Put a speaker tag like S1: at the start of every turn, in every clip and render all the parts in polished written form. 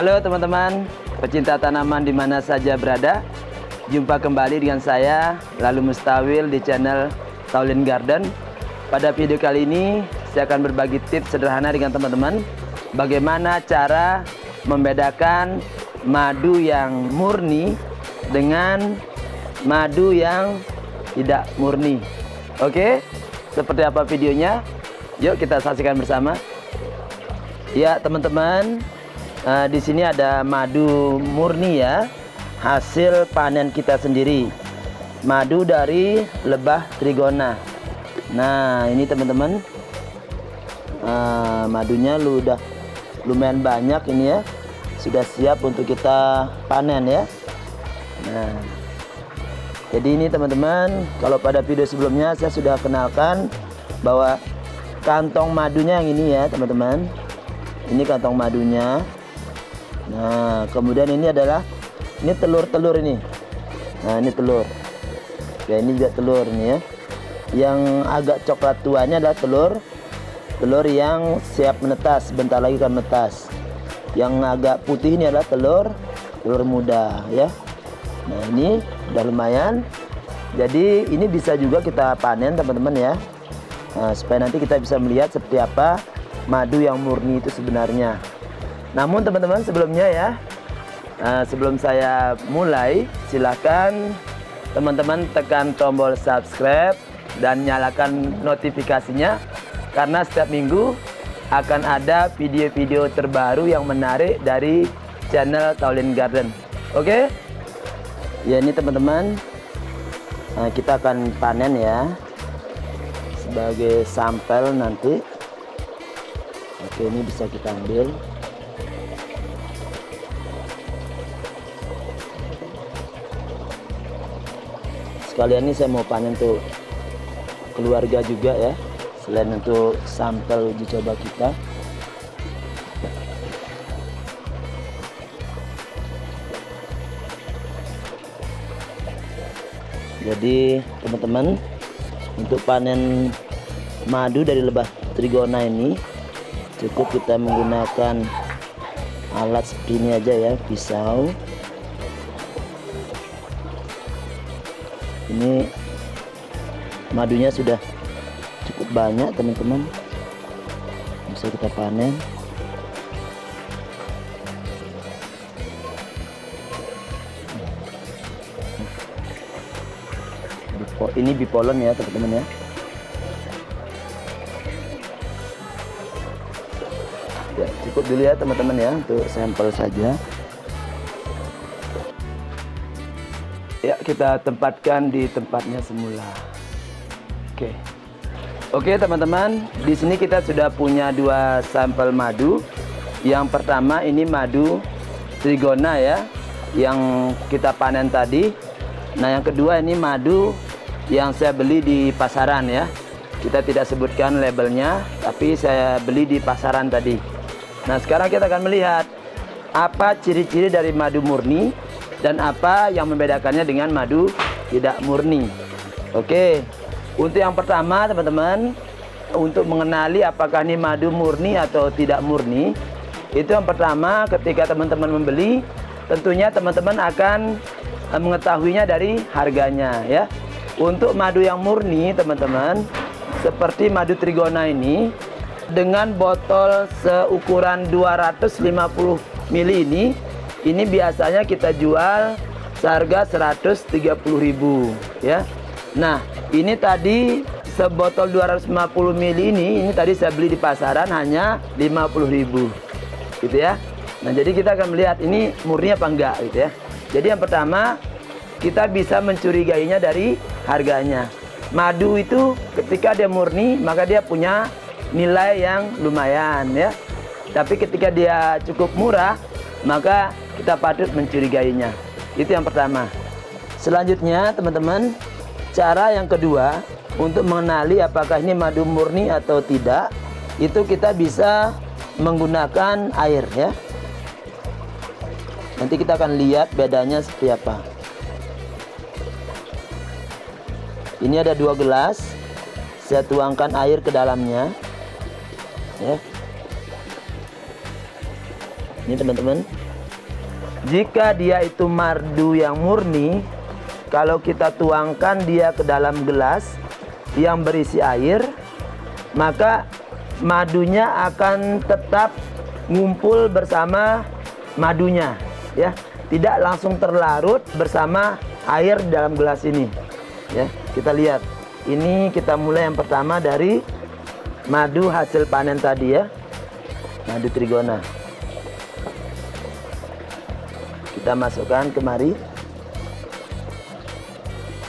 S1: Halo teman-teman, pecinta tanaman di mana saja berada. Jumpa kembali dengan saya, Lalu Mustawil di channel Taulin Garden. Pada video kali ini, saya akan berbagi tips sederhana dengan teman-teman bagaimana cara membedakan madu yang murni dengan madu yang tidak murni. Oke, seperti apa videonya? Yuk kita saksikan bersama. Ya teman-teman, di sini ada madu murni ya, hasil panen kita sendiri, madu dari lebah trigona. Nah ini teman-teman, madunya udah lumayan banyak ini ya, sudah siap untuk kita panen ya. Nah jadi ini teman-teman, kalau pada video sebelumnya saya sudah kenalkan bahwa kantong madunya yang ini ya teman-teman, ini kantong madunya. Nah kemudian ini adalah telur-telur ini. Nah ini telur ya, ini juga telur nih ya. Yang agak coklat tuanya adalah telur yang siap menetas, bentar lagi akan menetas. Yang agak putih ini adalah telur muda ya. Nah ini udah lumayan, jadi ini bisa juga kita panen teman-teman ya. Nah, supaya nanti kita bisa melihat seperti apa madu yang murni itu sebenarnya. Namun teman-teman sebelumnya ya, sebelum saya mulai, silakan teman-teman tekan tombol subscribe dan nyalakan notifikasinya, karena setiap minggu akan ada video-video terbaru yang menarik dari channel Taulin Garden. Oke? Ya ini teman-teman, kita akan panen ya sebagai sampel nanti. Oke, ini bisa kita ambil. Sekalian ini saya mau panen untuk keluarga juga ya, selain untuk sampel uji coba kita. Jadi teman-teman, untuk panen madu dari lebah trigona ini cukup kita menggunakan alat seperti ini aja ya, pisau. Ini madunya sudah cukup banyak teman-teman, bisa kita panen. Ini bipolen ya teman-teman ya. Ya cukup dulu ya teman-teman ya, untuk sampel saja. Ya kita tempatkan di tempatnya semula. Oke teman-teman, di sini kita sudah punya dua sampel madu. Yang pertama ini madu trigona ya, yang kita panen tadi. Nah yang kedua ini madu yang saya beli di pasaran ya. Kita tidak sebutkan labelnya, tapi saya beli di pasaran tadi. Nah sekarang kita akan melihat apa ciri-ciri dari madu murni dan apa yang membedakannya dengan madu tidak murni. Oke, untuk yang pertama teman-teman, untuk mengenali apakah ini madu murni atau tidak murni, itu yang pertama ketika teman-teman membeli, tentunya teman-teman akan mengetahuinya dari harganya ya. Untuk madu yang murni teman-teman, seperti madu trigona ini, dengan botol seukuran 250 ml ini biasanya kita jual seharga 130.000 ya. Nah ini tadi sebotol 250 ml ini tadi saya beli di pasaran hanya 50.000 gitu ya. Nah jadi kita akan melihat ini murni apa enggak gitu ya. Jadi yang pertama, kita bisa mencurigainya dari harganya. Madu itu ketika dia murni maka dia punya nilai yang lumayan ya. Tapi ketika dia cukup murah maka kita patut mencurigainya. Itu yang pertama. Selanjutnya teman-teman, cara yang kedua untuk mengenali apakah ini madu murni atau tidak, itu kita bisa menggunakan air ya. Nanti kita akan lihat bedanya seperti apa. Ini ada 2 gelas, saya tuangkan air ke dalamnya ya. Ini teman-teman, Jika dia itu madu yang murni, kalau kita tuangkan dia ke dalam gelas yang berisi air, maka madunya akan tetap ngumpul bersama madunya, ya, tidak langsung terlarut bersama air dalam gelas ini. Ya, kita lihat. Ini kita mulai yang pertama dari madu hasil panen tadi, ya, madu trigona. Kita masukkan kemari.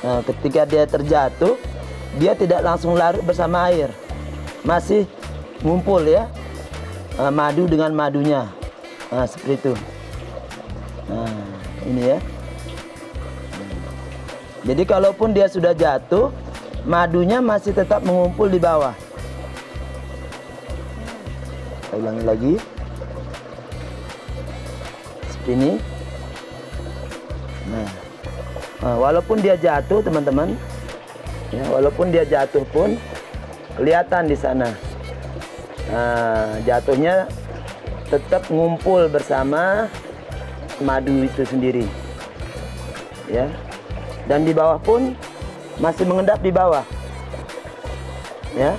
S1: Nah, ketika dia terjatuh, dia tidak langsung larut bersama air, masih ngumpul, ya, madu dengan madunya. Nah, seperti itu. Nah, ini ya. Jadi kalaupun dia sudah jatuh, madunya masih tetap mengumpul di bawah. Kita ulangi lagi. Seperti ini. Nah, walaupun dia jatuh, teman-teman, ya, walaupun dia jatuh pun kelihatan di sana. Jatuhnya tetap ngumpul bersama madu itu sendiri, ya. Dan di bawah pun masih mengendap di bawah, ya.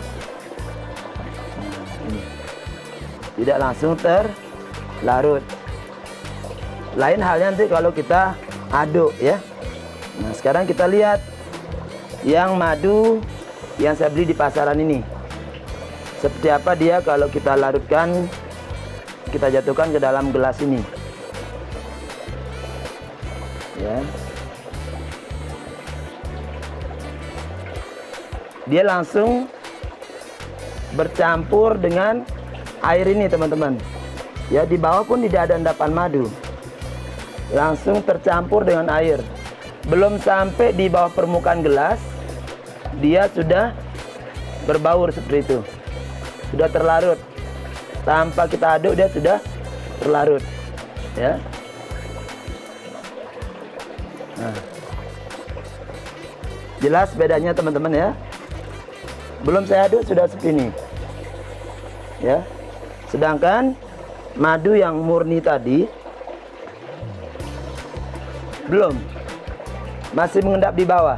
S1: Ini. Tidak langsung terlarut. Lain halnya nanti kalau kita aduk, ya. Nah, sekarang kita lihat yang madu yang saya beli di pasaran ini. Seperti apa dia kalau kita larutkan, kita jatuhkan ke dalam gelas ini. Ya. Dia langsung bercampur dengan air ini, teman-teman. Ya, di bawah pun tidak ada endapan madu. Langsung tercampur dengan air. Belum sampai di bawah permukaan gelas, dia sudah berbaur seperti itu. Sudah terlarut. Tanpa kita aduk dia sudah terlarut, ya. Nah. Jelas bedanya, teman-teman, ya. Belum saya aduk sudah seperti ini, ya. Sedangkan madu yang murni tadi belum, masih mengendap di bawah,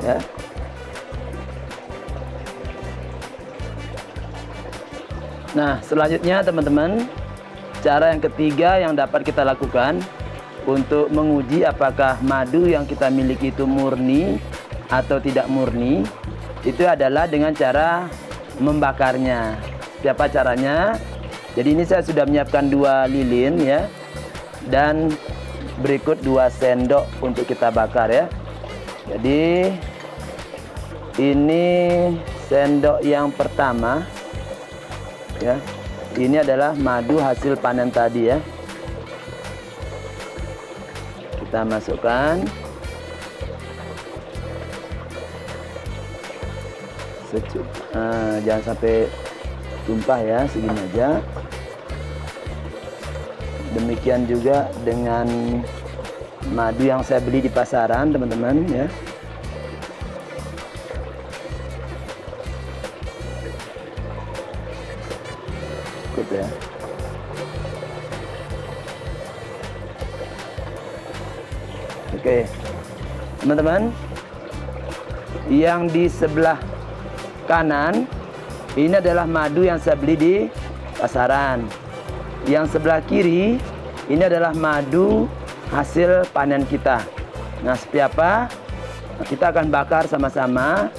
S1: ya. Nah, selanjutnya, teman-teman, cara yang ketiga yang dapat kita lakukan untuk menguji apakah madu yang kita miliki itu murni atau tidak murni, itu adalah dengan cara membakarnya. Siapa caranya? Jadi ini saya sudah menyiapkan 2 lilin, ya, dan berikut 2 sendok untuk kita bakar, ya. Jadi ini sendok yang pertama, ya. Ini adalah madu hasil panen tadi, ya. Kita masukkan jangan sampai tumpah, ya, segini aja. Demikian juga dengan madu yang saya beli di pasaran, teman-teman, ya. Cukup, ya. Oke, teman-teman, yang di sebelah kanan ini adalah madu yang saya beli di pasaran. Yang sebelah kiri ini adalah madu hasil panen kita. Nah, seperti apa? Kita akan bakar sama-sama.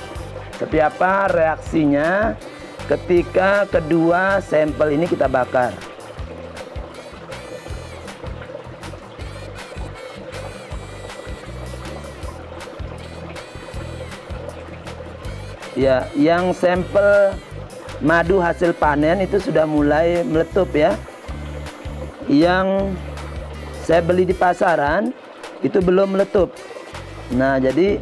S1: Seperti apa reaksinya ketika kedua sampel ini kita bakar. Ya, yang sampel madu hasil panen itu sudah mulai meletup, ya. Yang saya beli di pasaran itu belum meletup. Nah, jadi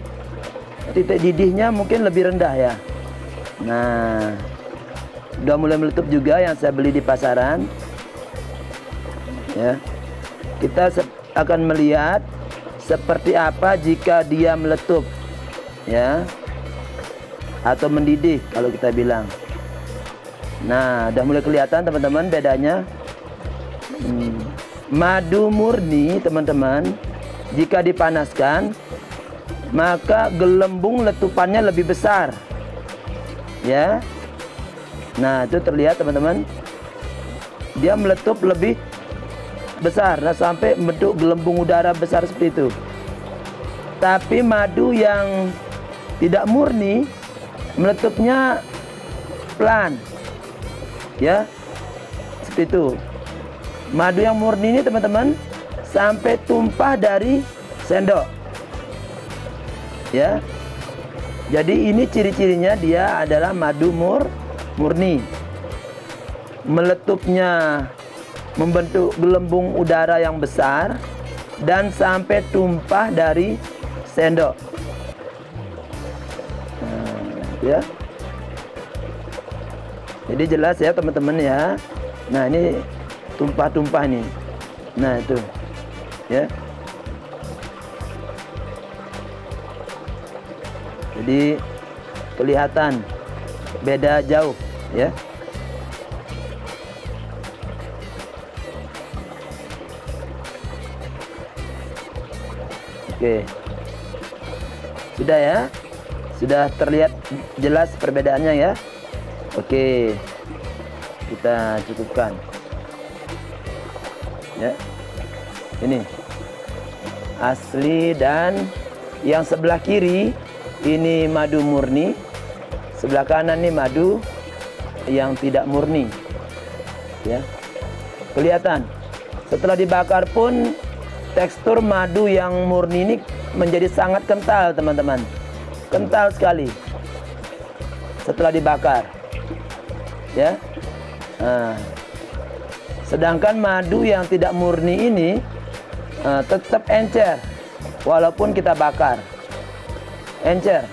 S1: titik didihnya mungkin lebih rendah, ya. Nah, udah mulai meletup juga yang saya beli di pasaran, ya. Kita akan melihat seperti apa jika dia meletup, ya, atau mendidih kalau kita bilang. Nah, udah mulai kelihatan, teman-teman, bedanya. Madu murni, teman-teman, jika dipanaskan, maka gelembung letupannya lebih besar. Ya. Nah, itu terlihat, teman-teman. Dia meletup lebih besar, nah, sampai membentuk gelembung udara besar seperti itu. Tapi madu yang tidak murni, meletupnya pelan. Ya. Seperti itu. Madu yang murni ini, teman-teman, sampai tumpah dari sendok. Ya. Jadi ini ciri-cirinya, dia adalah madu murni. Meletupnya membentuk gelembung udara yang besar dan sampai tumpah dari sendok. Nah, ya. Jadi jelas ya, teman-teman ya. Nah, ini tumpah-tumpah nih. Nah, itu. Ya. Jadi kelihatan beda jauh, ya. Oke. Sudah ya? Sudah terlihat jelas perbedaannya ya? Oke. Kita cukupkan. Ya. Ini asli, dan yang sebelah kiri ini madu murni, sebelah kanan ini madu yang tidak murni. Ya. Kelihatan. Setelah dibakar pun tekstur madu yang murni ini menjadi sangat kental, teman-teman. Kental sekali setelah dibakar. Ya. Nah. Sedangkan madu yang tidak murni ini tetap encer walaupun kita bakar. Encer.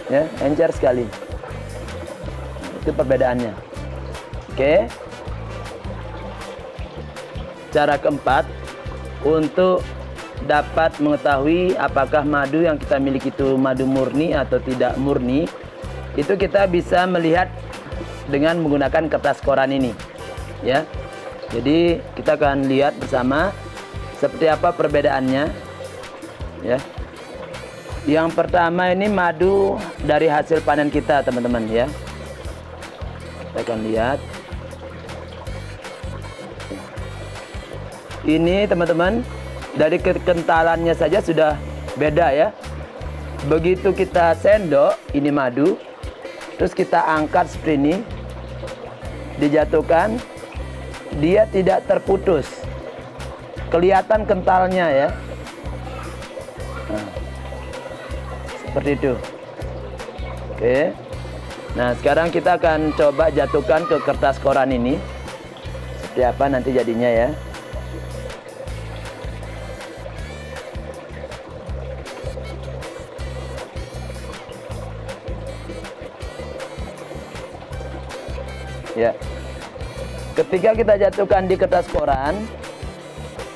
S1: Ya, encer sekali. Itu perbedaannya. Oke. Cara keempat, untuk dapat mengetahui apakah madu yang kita miliki itu madu murni atau tidak murni, itu kita bisa melihat dengan menggunakan kertas koran ini. Ya, jadi kita akan lihat bersama seperti apa perbedaannya. Ya, yang pertama ini madu dari hasil panen kita, teman-teman ya. Kita akan lihat. Ini, teman-teman, dari kekentalannya saja sudah beda ya. Begitu kita sendok ini madu, terus kita angkat seperti ini, dijatuhkan, dia tidak terputus, kelihatan kentalnya ya. Nah, seperti itu. Oke. Nah, sekarang kita akan coba jatuhkan ke kertas koran ini. Seperti apa nanti jadinya ya. Ya. Ketika kita jatuhkan di kertas koran,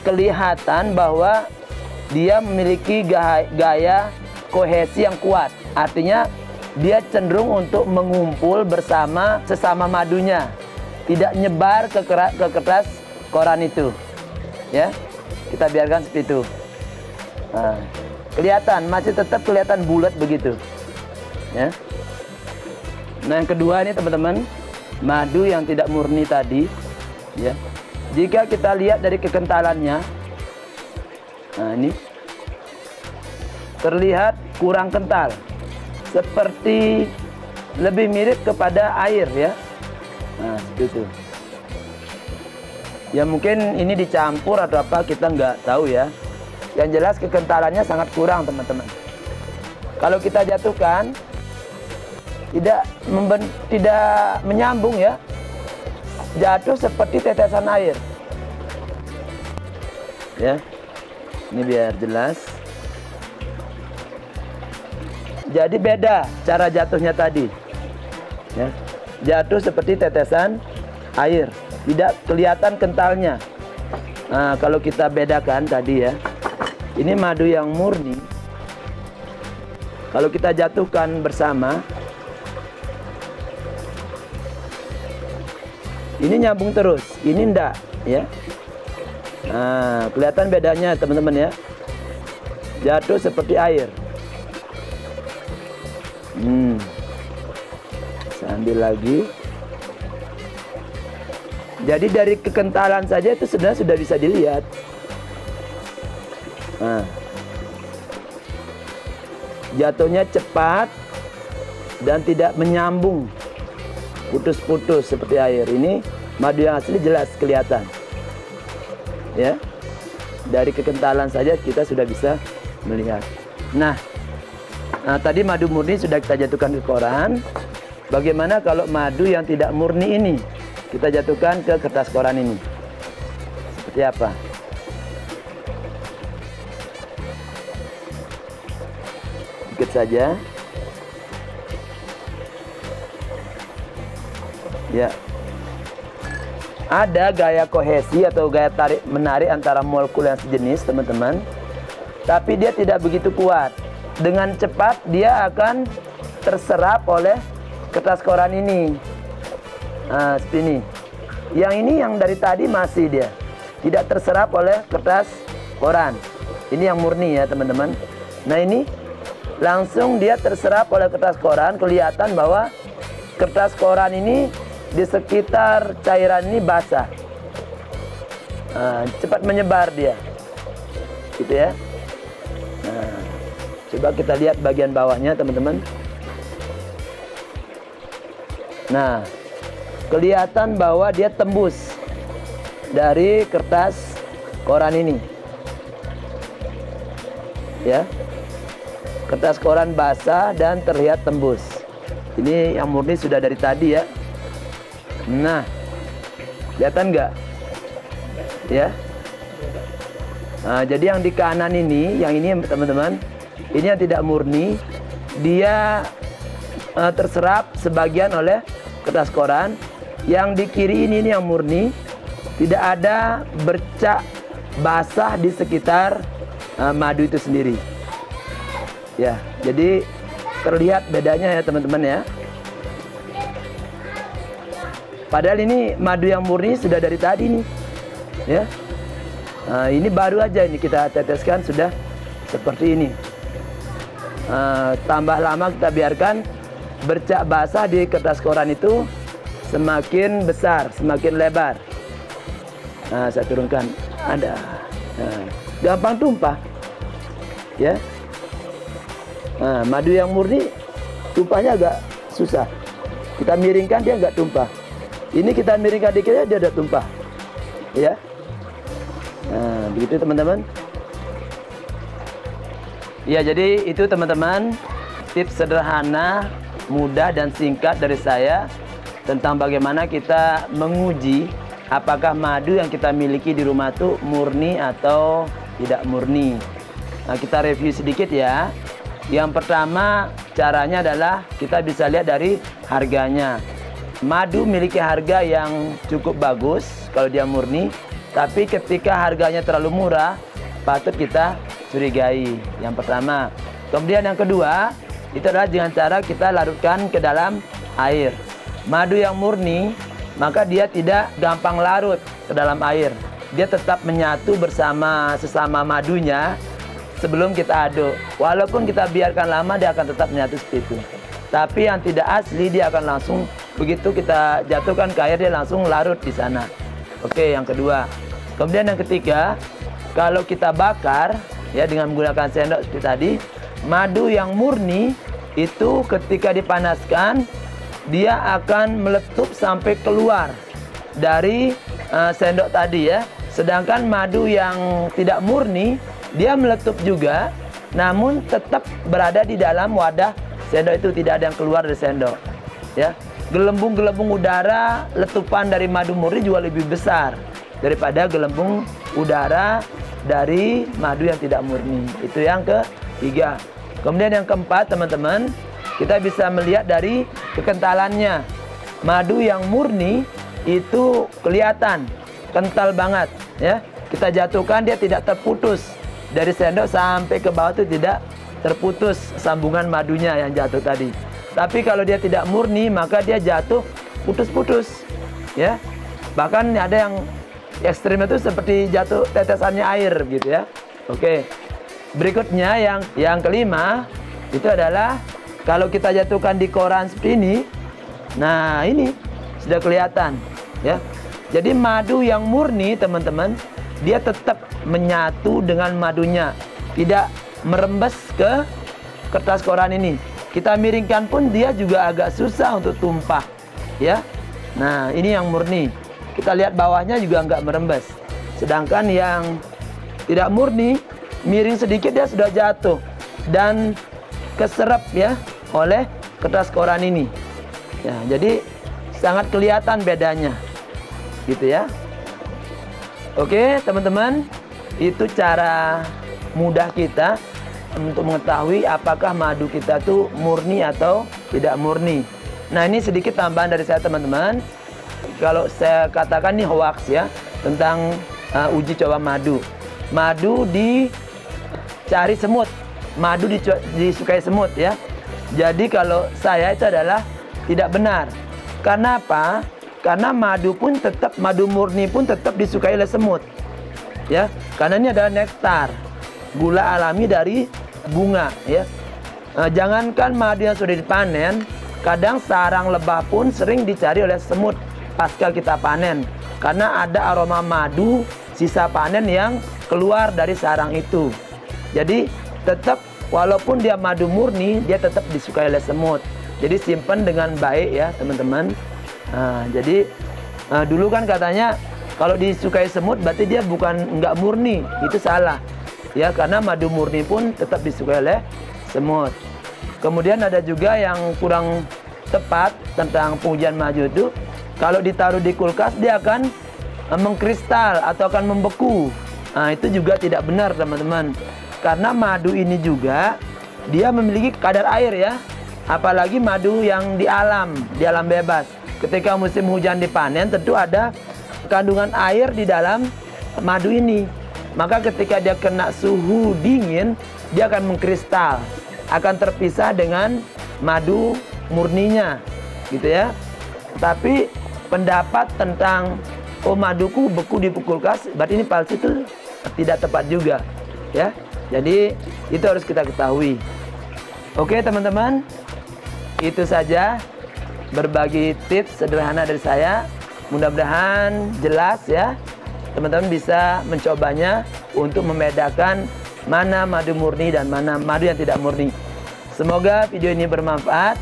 S1: kelihatan bahwa dia memiliki gaya kohesi yang kuat. Artinya dia cenderung untuk mengumpul bersama sesama madunya, tidak nyebar ke kertas koran itu. Ya, kita biarkan seperti itu. Nah, kelihatan, masih tetap kelihatan bulat begitu. Ya. Nah, yang kedua ini, teman-teman, madu yang tidak murni tadi, ya. Jika kita lihat dari kekentalannya, nah ini terlihat kurang kental, seperti lebih mirip kepada air ya. Nah, seperti itu. Ya mungkin ini dicampur atau apa, kita nggak tahu ya. Yang jelas kekentalannya sangat kurang, teman-teman. Kalau kita jatuhkan, tidak menyambung ya, jatuh seperti tetesan air. Ya, ini biar jelas. Jadi beda cara jatuhnya tadi. Ya, jatuh seperti tetesan air, tidak kelihatan kentalnya. Nah, kalau kita bedakan tadi ya, ini madu yang murni. Kalau kita jatuhkan bersama, ini nyambung terus, ini enggak ya. Nah, kelihatan bedanya teman-teman ya. Jatuh seperti air. Saya ambil lagi. Jadi dari kekentalan saja itu sebenarnya sudah bisa dilihat. Nah, jatuhnya cepat dan tidak menyambung, putus-putus seperti air. Ini madu yang asli jelas kelihatan. Ya, dari kekentalan saja kita sudah bisa melihat. Nah, tadi madu murni sudah kita jatuhkan ke koran. Bagaimana kalau madu yang tidak murni ini kita jatuhkan ke kertas koran ini? Seperti apa? Sedikit saja. Ya. Ada gaya kohesi atau gaya tarik menarik antara molekul yang sejenis, teman-teman. Tapi dia tidak begitu kuat. Dengan cepat dia akan terserap oleh kertas koran ini. Nah, seperti ini. Yang ini yang dari tadi masih dia tidak terserap oleh kertas koran. Ini yang murni ya, teman-teman. Nah, ini langsung dia terserap oleh kertas koran. Kelihatan bahwa kertas koran ini di sekitar cairan ini basah. Cepat menyebar dia, gitu ya. Nah, coba kita lihat bagian bawahnya, teman-teman. Nah, kelihatan bahwa dia tembus dari kertas koran ini, ya. Kertas koran basah dan terlihat tembus. Ini yang murni sudah dari tadi ya. Nah, kelihatan nggak? Ya. Nah, jadi yang di kanan ini, yang ini teman-teman, ini yang tidak murni, dia terserap sebagian oleh kertas koran. Yang di kiri ini yang murni, tidak ada bercak basah di sekitar madu itu sendiri. Ya, jadi terlihat bedanya ya teman-teman ya. Padahal ini madu yang murni sudah dari tadi nih, ya. Nah, ini baru aja ini kita teteskan sudah seperti ini. Tambah lama kita biarkan bercak basah di kertas koran itu semakin besar, semakin lebar. Nah, saya turunkan. Ada. Nah, gampang tumpah, ya. Nah, madu yang murni tumpahnya agak susah. Kita miringkan dia nggak tumpah. Ini kita miringkan dikit dia udah tumpah, ya. Nah, begitu teman-teman. Ya, jadi itu teman-teman tips sederhana, mudah dan singkat dari saya tentang bagaimana kita menguji apakah madu yang kita miliki di rumah itu murni atau tidak murni. Nah, kita review sedikit ya. Yang pertama caranya adalah kita bisa lihat dari harganya. Madu memiliki harga yang cukup bagus kalau dia murni, tapi ketika harganya terlalu murah, patut kita curigai. Yang pertama. Kemudian yang kedua, itu adalah dengan cara kita larutkan ke dalam air. Madu yang murni, maka dia tidak gampang larut ke dalam air. Dia tetap menyatu bersama sesama madunya sebelum kita aduk. Walaupun kita biarkan lama, dia akan tetap menyatu seperti itu. Tapi yang tidak asli, dia akan langsung begitu kita jatuhkan ke air, dia langsung larut di sana. Oke, yang kedua. Kemudian yang ketiga, kalau kita bakar ya dengan menggunakan sendok seperti tadi, madu yang murni itu ketika dipanaskan dia akan meletup sampai keluar dari sendok tadi ya. Sedangkan madu yang tidak murni dia meletup juga, namun tetap berada di dalam wadah sendok itu, tidak ada yang keluar dari sendok. Ya, gelembung-gelembung udara letupan dari madu murni juga lebih besar daripada gelembung udara dari madu yang tidak murni. Itu yang ketiga. Kemudian yang keempat, teman-teman, kita bisa melihat dari kekentalannya. Madu yang murni itu kelihatan kental banget, ya. Kita jatuhkan dia tidak terputus dari sendok sampai ke bawah, itu tidak terputus sambungan madunya yang jatuh tadi. Tapi kalau dia tidak murni, maka dia jatuh putus-putus, ya. Bahkan ada yang ekstrim itu seperti jatuh tetesannya air gitu ya. Oke. Berikutnya yang kelima itu adalah kalau kita jatuhkan di koran seperti ini. Nah, ini sudah kelihatan ya. Jadi madu yang murni teman-teman, dia tetap menyatu dengan madunya, tidak merembes ke kertas koran ini. Kita miringkan pun dia juga agak susah untuk tumpah ya. Nah, ini yang murni. Kita lihat bawahnya juga nggak merembes. Sedangkan yang tidak murni, miring sedikit dia sudah jatuh dan keserap ya oleh kertas koran ini. Ya, jadi sangat kelihatan bedanya. Gitu ya. Oke, teman-teman, itu cara mudah kita untuk mengetahui apakah madu kita tuh murni atau tidak murni. Nah, ini sedikit tambahan dari saya teman-teman. Kalau saya katakan nih hoax ya tentang uji coba madu. Madu dicari semut, madu disukai semut ya. Jadi kalau saya itu adalah tidak benar. Karena apa? Karena madu murni pun tetap disukai oleh semut. Ya, karena ini adalah nektar, gula alami dari bunga ya. Jangankan madu yang sudah dipanen, kadang sarang lebah pun sering dicari oleh semut pasca kita panen. Karena ada aroma madu sisa panen yang keluar dari sarang itu. Jadi tetap walaupun dia madu murni, dia tetap disukai oleh semut. Jadi simpan dengan baik ya teman-teman. Jadi dulu kan katanya kalau disukai semut berarti dia nggak murni. Itu salah ya, karena madu murni pun tetap disukai oleh semut. Kemudian ada juga yang kurang tepat tentang pengujian madu itu, kalau ditaruh di kulkas dia akan mengkristal atau akan membeku. Nah, itu juga tidak benar teman-teman, karena madu ini juga dia memiliki kadar air ya, apalagi madu yang di alam bebas. Ketika musim hujan dipanen tentu ada kandungan air di dalam madu ini. Maka ketika dia kena suhu dingin, dia akan mengkristal, akan terpisah dengan madu murninya, gitu ya. Tapi pendapat tentang maduku beku di kulkas, berarti ini palsu, itu tidak tepat juga, ya. Jadi itu harus kita ketahui. Oke teman-teman, itu saja berbagi tips sederhana dari saya. Mudah-mudahan jelas ya. Teman-teman bisa mencobanya untuk membedakan mana madu murni dan mana madu yang tidak murni. Semoga video ini bermanfaat.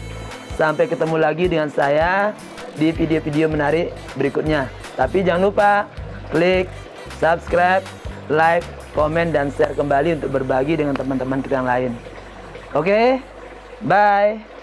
S1: Sampai ketemu lagi dengan saya di video-video menarik berikutnya. Tapi jangan lupa klik subscribe, like, komen, dan share kembali untuk berbagi dengan teman-teman kita yang lain. Oke, bye.